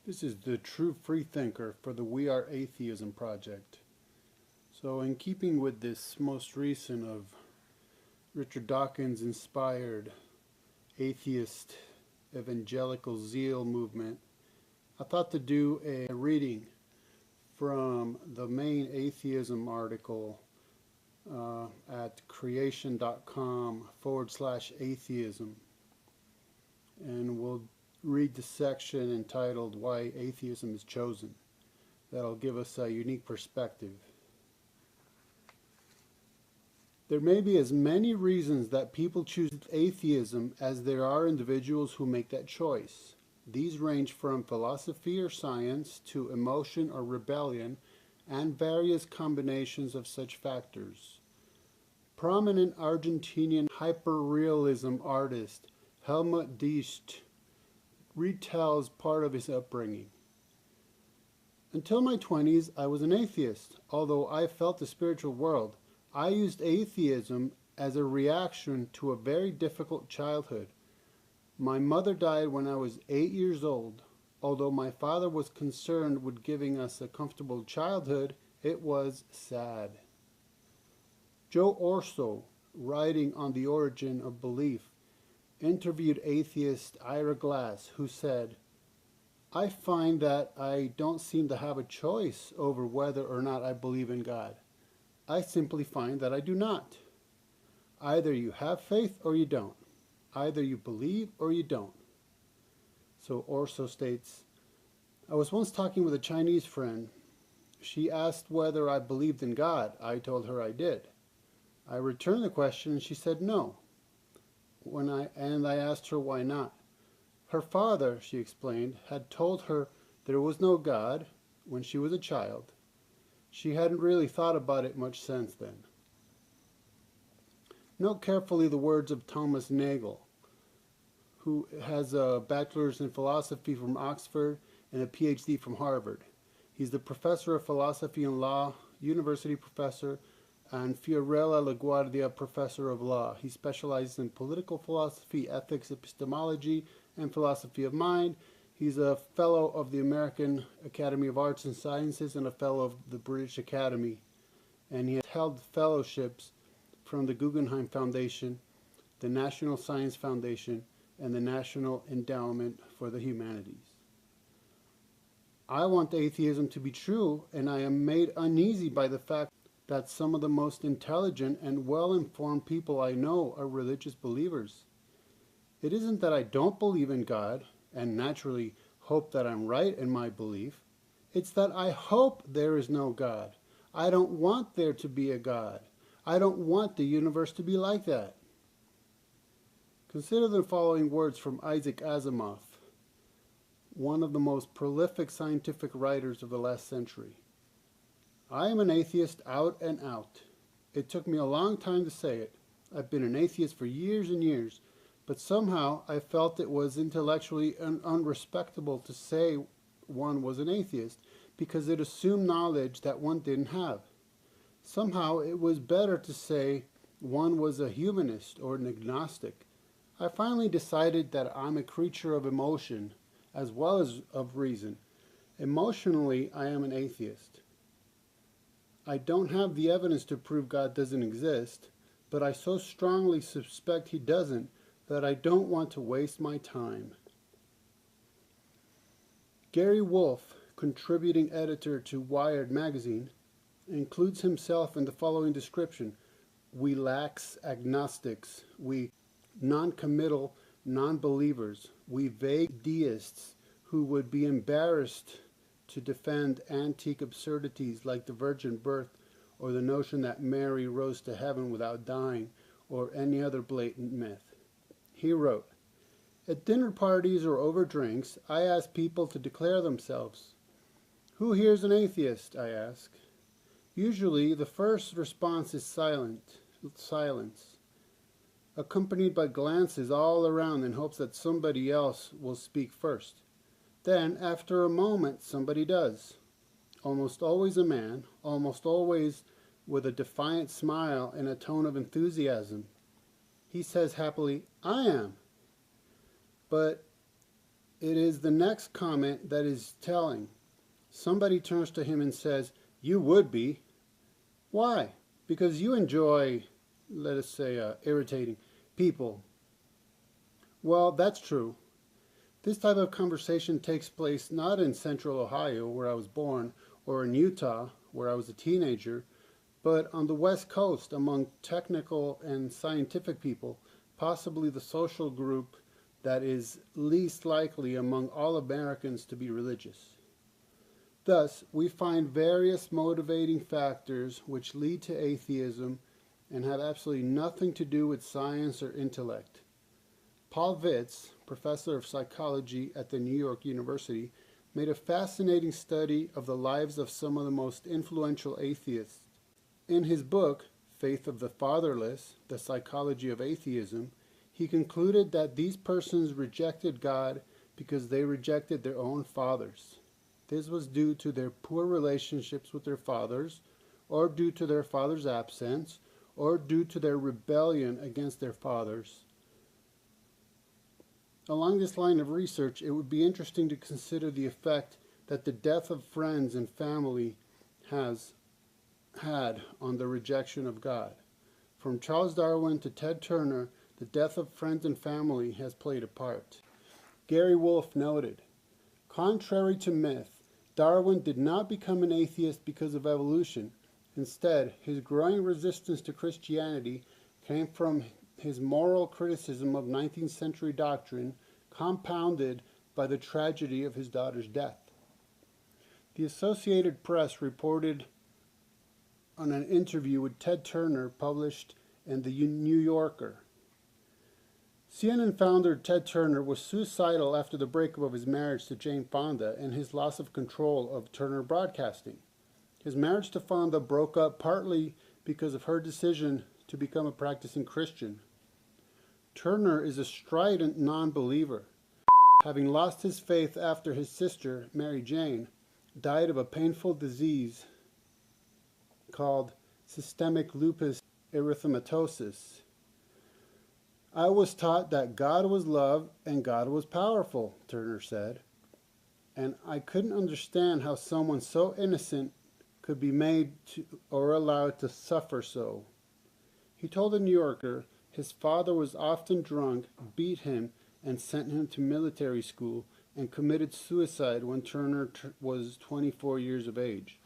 This is the true Freethinker for the We Are Atheism project. So in keeping with this most recent of Richard Dawkins inspired atheist evangelical zeal movement, I thought to do a reading from the main atheism article at creation.com/atheism, and we'll read the section entitled Why Atheism is Chosen. That'll give us a unique perspective. There may be as many reasons that people choose atheism as there are individuals who make that choice. These range from philosophy or science to emotion or rebellion and various combinations of such factors. Prominent Argentinian hyperrealism artist Helmut Diest retells part of his upbringing. Until my 20s, I was an atheist. Although I felt the spiritual world, I used atheism as a reaction to a very difficult childhood. My mother died when I was 8 years old. Although my father was concerned with giving us a comfortable childhood, it was sad. Joe Orso, writing on the origin of belief, interviewed atheist Ira Glass, who said, "I find that I don't seem to have a choice over whether or not I believe in God. I simply find that I do not. Either you have faith or you don't. Either you believe or you don't." So Orso states, "I was once talking with a Chinese friend. She asked whether I believed in God. I told her I did. I returned the question and she said no. I asked her why not. Her father, she explained, had told her there was no God when she was a child. She hadn't really thought about it much since then." Note carefully the words of Thomas Nagel, who has a bachelor's in philosophy from Oxford and a PhD from Harvard. He's the professor of philosophy and law, university professor, and Fiorella LaGuardia Professor of Law. He specializes in political philosophy, ethics, epistemology, and philosophy of mind. He's a fellow of the American Academy of Arts and Sciences and a fellow of the British Academy. And he has held fellowships from the Guggenheim Foundation, the National Science Foundation, and the National Endowment for the Humanities. I want atheism to be true, and I am made uneasy by the fact that some of the most intelligent and well-informed people I know are religious believers. It isn't that I don't believe in God and naturally hope that I'm right in my belief. It's that I hope there is no God. I don't want there to be a God. I don't want the universe to be like that. Consider the following words from Isaac Asimov, one of the most prolific scientific writers of the last century. "I am an atheist out and out. It took me a long time to say it. I've been an atheist for years and years, but somehow I felt it was intellectually unrespectable to say one was an atheist because it assumed knowledge that one didn't have. Somehow it was better to say one was a humanist or an agnostic. I finally decided that I'm a creature of emotion as well as of reason. Emotionally, I am an atheist. I don't have the evidence to prove God doesn't exist, but I so strongly suspect he doesn't that I don't want to waste my time." Gary Wolfe, contributing editor to Wired magazine, includes himself in the following description: "We lax agnostics, we non-committal non-believers, we vague deists who would be embarrassed to defend antique absurdities like the virgin birth or the notion that Mary rose to heaven without dying or any other blatant myth." He wrote, "At dinner parties or over drinks, I ask people to declare themselves. 'Who here's an atheist?' I ask. Usually the first response is silence, accompanied by glances all around in hopes that somebody else will speak first. Then, after a moment, somebody does. Almost always a man, almost always with a defiant smile and a tone of enthusiasm. He says happily, 'I am.' But It is the next comment that is telling. Somebody turns to him and says, "You would be." Why? Because you enjoy, let us say, irritating people. Well, that's true. This type of conversation takes place not in central Ohio, where I was born, or in Utah, where I was a teenager, but on the West Coast among technical and scientific people, possibly the social group that is least likely among all Americans to be religious. Thus, we find various motivating factors which lead to atheism and have absolutely nothing to do with science or intellect. Paul Vitz, professor of psychology at the New York University, made a fascinating study of the lives of some of the most influential atheists. In his book, Faith of the Fatherless, The Psychology of Atheism, he concluded that these persons rejected God because they rejected their own fathers. This was due to their poor relationships with their fathers, or due to their father's absence, or due to their rebellion against their fathers. Along this line of research, it would be interesting to consider the effect that the death of friends and family has had on the rejection of God. From Charles Darwin to Ted Turner, the death of friends and family has played a part. Gary Wolfe noted, "Contrary to myth, Darwin did not become an atheist because of evolution. Instead, his growing resistance to Christianity came from his moral criticism of 19th century doctrine, compounded by the tragedy of his daughter's death." The Associated Press reported on an interview with Ted Turner published in the New Yorker. CNN founder Ted Turner was suicidal after the breakup of his marriage to Jane Fonda and his loss of control of Turner Broadcasting. His marriage to Fonda broke up partly because of her decision to become a practicing Christian. Turner is a strident non-believer, having lost his faith after his sister, Mary Jane, died of a painful disease called systemic lupus erythematosus. "I was taught that God was love and God was powerful," Turner said, "and I couldn't understand how someone so innocent could be made to, or allowed to suffer so." He told the New Yorker his father was often drunk, beat him, and sent him to military school, and committed suicide when Turner was 24 years of age.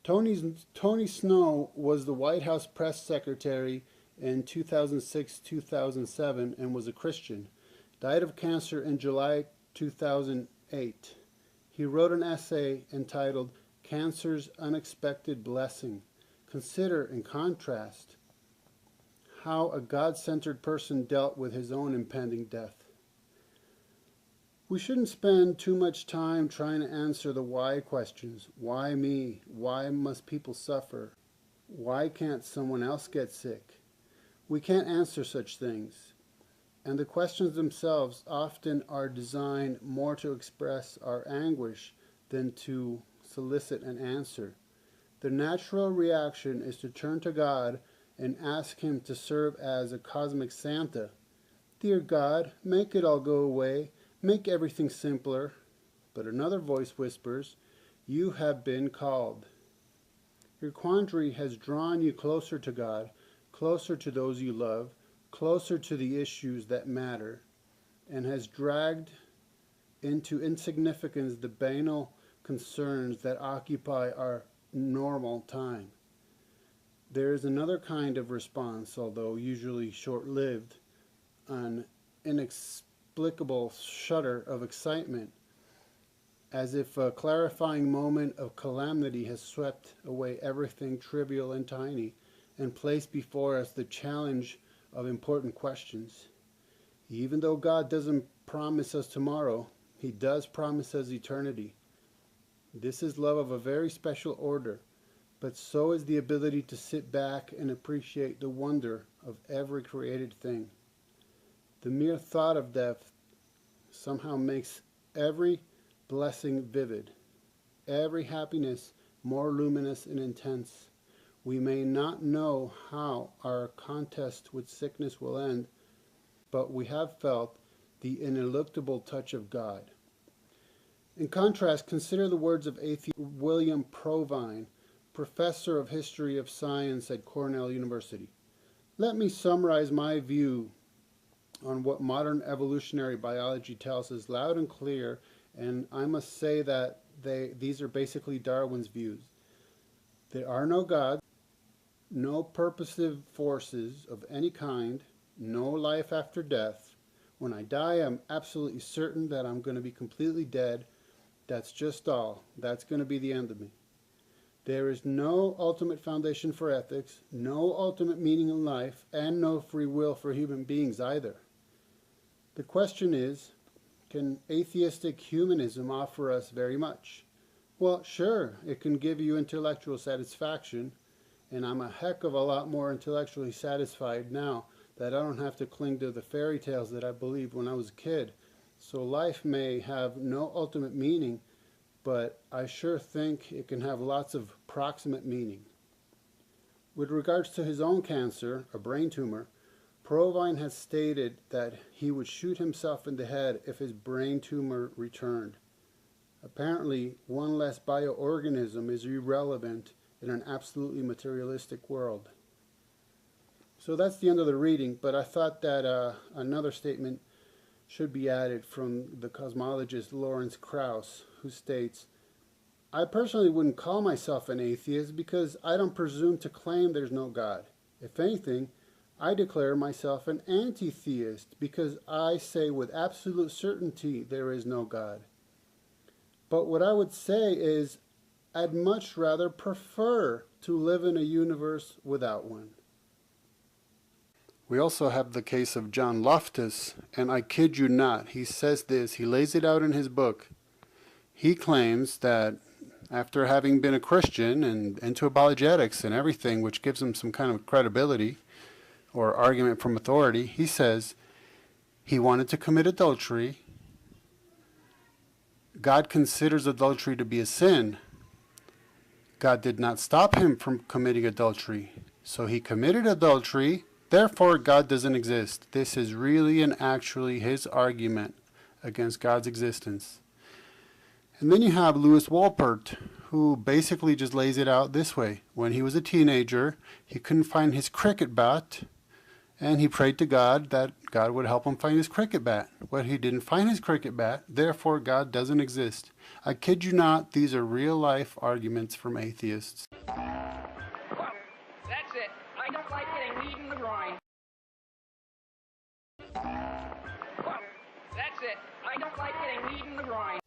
Tony Snow was the White House press secretary in 2006-2007 and was a Christian. Died of cancer in July 2008. He wrote an essay entitled "Cancer's Unexpected Blessing." Consider, in contrast, how a God-centered person dealt with his own impending death. We shouldn't spend too much time trying to answer the why questions. Why me? Why must people suffer? Why can't someone else get sick? We can't answer such things. And the questions themselves often are designed more to express our anguish than to solicit an answer. The natural reaction is to turn to God and ask Him to serve as a cosmic Santa. "Dear God, make it all go away. Make everything simpler." But another voice whispers, "You have been called." Your quandary has drawn you closer to God, closer to those you love, closer to the issues that matter, and has dragged into insignificance the banal concerns that occupy our normal time. There is another kind of response, although usually short-lived, an inexplicable shudder of excitement, as if a clarifying moment of calamity has swept away everything trivial and tiny, and placed before us the challenge of important questions. Even though God doesn't promise us tomorrow, He does promise us eternity. This is love of a very special order, but so is the ability to sit back and appreciate the wonder of every created thing. The mere thought of death somehow makes every blessing vivid, every happiness more luminous and intense. We may not know how our contest with sickness will end, but we have felt the ineluctable touch of God. In contrast, consider the words of atheist William Provine, professor of history of science at Cornell University. Let me summarize my view on what modern evolutionary biology tells us loud and clear, and I must say that these are basically Darwin's views. There are no gods, no purposive forces of any kind, no life after death. When I die, I'm absolutely certain that I'm going to be completely dead. That's just all. That's going to be the end of me. There is no ultimate foundation for ethics, no ultimate meaning in life, and no free will for human beings either. The question is, can atheistic humanism offer us very much? Well, sure, it can give you intellectual satisfaction, and I'm a heck of a lot more intellectually satisfied now that I don't have to cling to the fairy tales that I believed when I was a kid. So life may have no ultimate meaning, but I sure think it can have lots of proximate meaning. With regards to his own cancer, a brain tumor, Provine has stated that he would shoot himself in the head if his brain tumor returned. Apparently, one less bioorganism is irrelevant in an absolutely materialistic world. So that's the end of the reading, but I thought that another statement should be added from the cosmologist Lawrence Krauss, who states, I personally wouldn't call myself an atheist because I don't presume to claim there's no God. If anything, I declare myself an anti-theist because I say with absolute certainty there is no God. But what I would say is I'd much rather prefer to live in a universe without one. We also have the case of John Loftus, and I kid you not, he says this, he lays it out in his book. He claims that after having been a Christian and into apologetics and everything, which gives him some kind of credibility or argument from authority, he says he wanted to commit adultery. God considers adultery to be a sin. God did not stop him from committing adultery. So he committed adultery. Therefore, God doesn't exist. This is really and actually his argument against God's existence. And then you have Louis Walpert, who basically just lays it out this way. When he was a teenager, he couldn't find his cricket bat, and he prayed to God that God would help him find his cricket bat. Well, he didn't find his cricket bat, therefore God doesn't exist. I kid you not, these are real-life arguments from atheists. That's it. I don't like getting kneed in the groin. That's it. I don't like getting kneed in the groin.